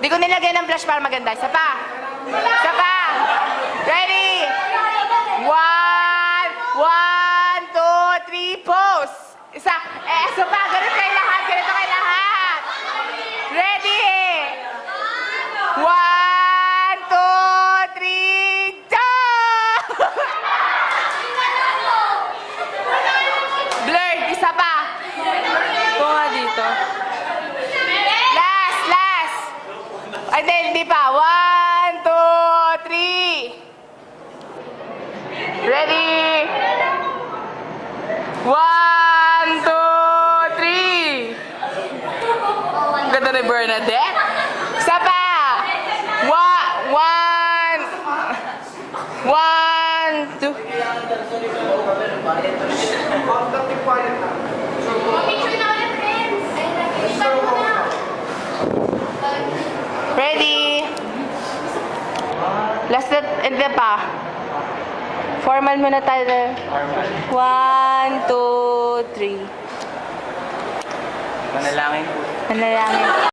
Di ko nilagyan ng blush para maganda. Isa pa. Isa pa. Ready? 1, 2, 3, pose. Isa. Isa pa. Ganito kayo lahat. Ganito kayo lahat. Ready? 1, 2, 3, jump! Blurred. Isa pa. Ito nga dito. Last. Ay, hindi pa. 1, 2, 3. Ready? 1, 2, 3. Ang ganda ni Bernadette. Isa pa. 1, 2. Ready? Last and then pa. Formal muna tayo. 1, 2, 3. Manalangin. Manalangin.